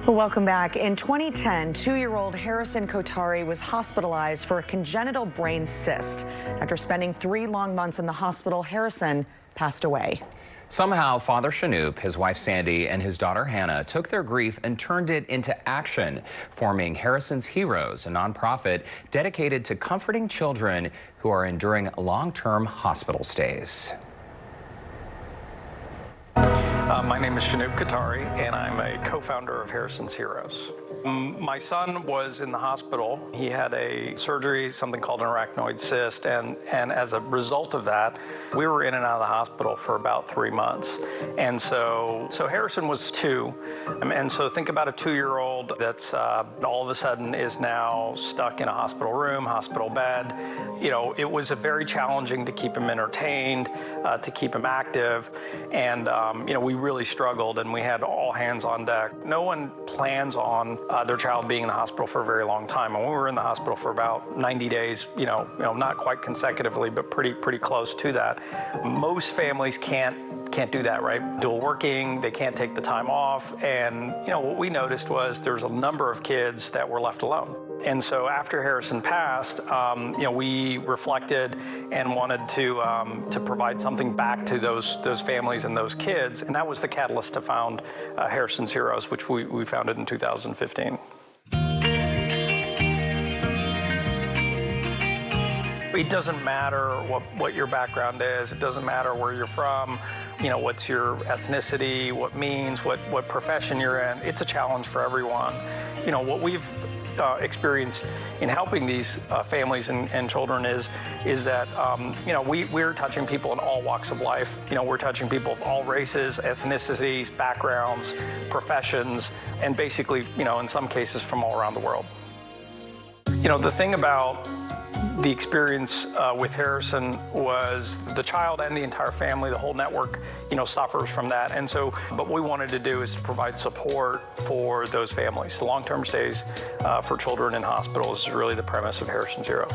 Well, welcome back. In 2010, 2-year-old Harrison Kothari was hospitalized for a congenital brain cyst. After spending 3 long months in the hospital, Harrison passed away. Somehow, Father Shanoop, his wife Sandy, and his daughter Hannah took their grief and turned it into action, forming Harrison's Heroes, a nonprofit dedicated to comforting children who are enduring long-term hospital stays. My name is Shanoop Kothari, and I'm a co-founder of Harrison's Heroes. My son was in the hospital. He had a surgery, something called an arachnoid cyst, and as a result of that, we were in and out of the hospital for about 3 months. And so Harrison was 2, and so think about a 2-year-old that's all of a sudden is now stuck in a hospital room, hospital bed. You know, it was very challenging to keep him entertained, to keep him active, and you know, we really struggled, and we had all hands on deck. No one plans on their child being in the hospital for a very long time, and we were in the hospital for about 90 days. You know, not quite consecutively, but pretty close to that. Most families can't do that, right? Dual working, they can't take the time off, and you know what we noticed was there's a number of kids that were left alone. And so after Harrison passed, you know, we reflected and wanted to provide something back to those families and those kids, and that was the catalyst to found Harrison's Heroes, which we founded in 2015. It doesn't matter what your background is. It doesn't matter where you're from, you know, what's your ethnicity, what means, what profession you're in. It's a challenge for everyone. You know, what we've experienced in helping these families and children is that, you know, we're touching people in all walks of life. You know, we're touching people of all races, ethnicities, backgrounds, professions, and basically, you know, in some cases from all around the world. You know, the thing about the experience with Harrison was the child and the entire family, the whole network, you know, suffers from that. And so, what we wanted to do is to provide support for those families. The long-term stays for children in hospitals is really the premise of Harrison's Heroes.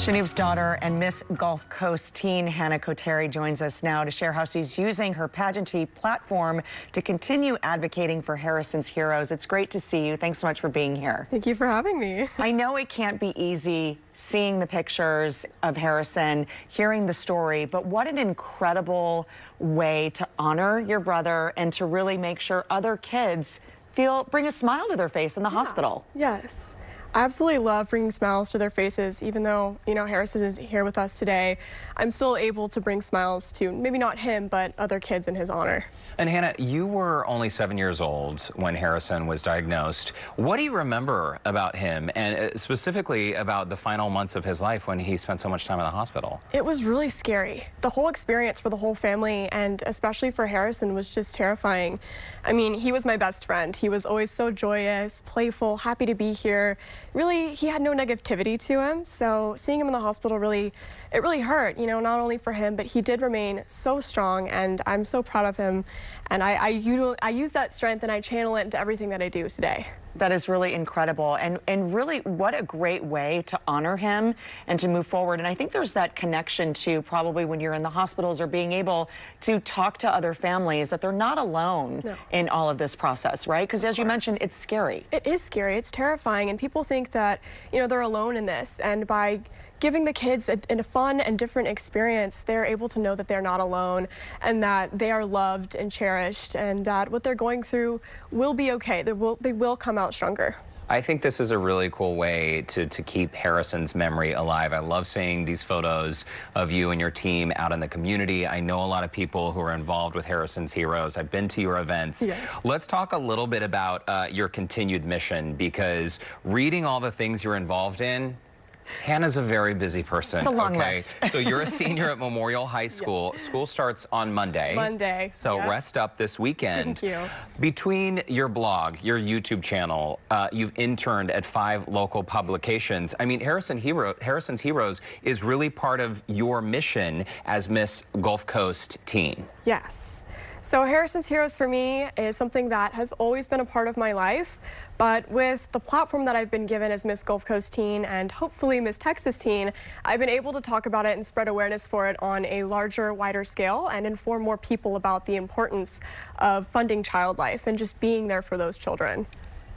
Shanoop's daughter and Miss Gulf Coast teen Hannah Kothari joins us now to share how she's using her pageantry platform to continue advocating for Harrison's Heroes. It's great to see you. Thanks so much for being here. Thank you for having me. I know it can't be easy seeing the pictures of Harrison, hearing the story, but what an incredible way to honor your brother and to really make sure other kids bring a smile to their face in the hospital. Yes. I absolutely love bringing smiles to their faces. Even though, you know, Harrison is here with us today, I'm still able to bring smiles to maybe not him, but other kids in his honor. And Hannah, you were only 7 years old when Harrison was diagnosed. What do you remember about him, and specifically about the final months of his life when he spent so much time in the hospital? It was really scary. The whole experience for the whole family, and especially for Harrison, was just terrifying. I mean, he was my best friend. He was always so joyous, playful, happy to be here. Really, he had no negativity to him, so seeing him in the hospital really hurt, you know, not only for him, but he did remain so strong, and I'm so proud of him. And I use that strength and I channel it into everything that I do today. That is really incredible, and really what a great way to honor him and to move forward. And I think there's that connection to probably when you're in the hospitals or being able to talk to other families that they're not alone in all of this process, right? Because as you mentioned, it's scary. It is scary, it's terrifying, and people think that, you know, they're alone in this, and by giving the kids a fun and different experience, they're able to know that they're not alone and that they are loved and cherished, and that what they're going through will be okay. They will come out stronger. I think this is a really cool way to keep Harrison's memory alive. I love seeing these photos of you and your team out in the community. I know a lot of people who are involved with Harrison's Heroes. I've been to your events. Yes. Let's talk a little bit about your continued mission, because reading all the things you're involved in, Hannah's a very busy person. It's a long list. So you're a senior at Memorial High School. Yes. School starts on Monday. Monday. So rest up this weekend. Thank you. Between your blog, your YouTube channel, you've interned at 5 local publications. I mean, Harrison's Heroes is really part of your mission as Miss Gulf Coast teen. Yes. So Harrison's Heroes for me is something that has always been a part of my life, but with the platform that I've been given as Miss Gulf Coast Teen and hopefully Miss Texas Teen, I've been able to talk about it and spread awareness for it on a larger, wider scale and inform more people about the importance of funding child life and just being there for those children.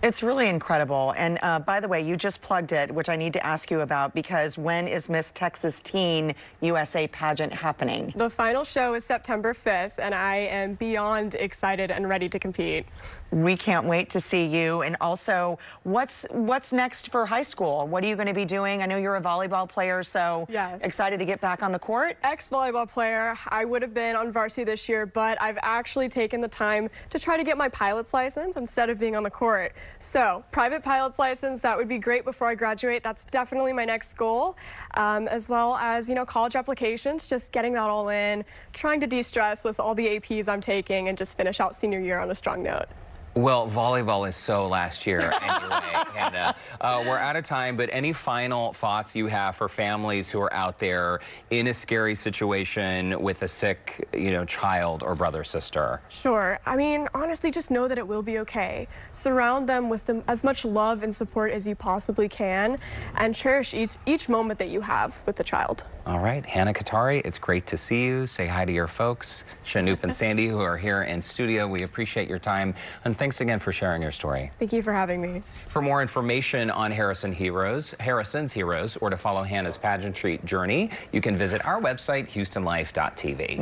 It's really incredible. And by the way, you just plugged it, which I need to ask you about, because when is Miss Texas Teen USA pageant happening? The final show is September 5th, and I am beyond excited and ready to compete. We can't wait to see you. And also, what's next for high school? What are you going to be doing? I know you're a volleyball player, so yes. Excited to get back on the court? Ex-volleyball player. I would have been on varsity this year, but I've actually taken the time to try to get my pilot's license instead of being on the court. So, private pilot's license, that would be great before I graduate. That's definitely my next goal, as well as, college applications, just getting that all in, trying to de-stress with all the APs I'm taking and just finish out senior year on a strong note. Well, volleyball is so last year anyway, Hannah. We're out of time, but any final thoughts you have for families who are out there in a scary situation with a sick, child or brother, sister? Sure. I mean, honestly, just know that it will be okay. Surround them with as much love and support as you possibly can, and cherish each moment that you have with the child. All right, Hannah Kothari, it's great to see you. Say hi to your folks, Shanoop and Sandy, who are here in studio. We appreciate your time, and thanks again for sharing your story. Thank you for having me. For more information on Harrison's Heroes, or to follow Hannah's pageantry journey, you can visit our website, HoustonLife.tv.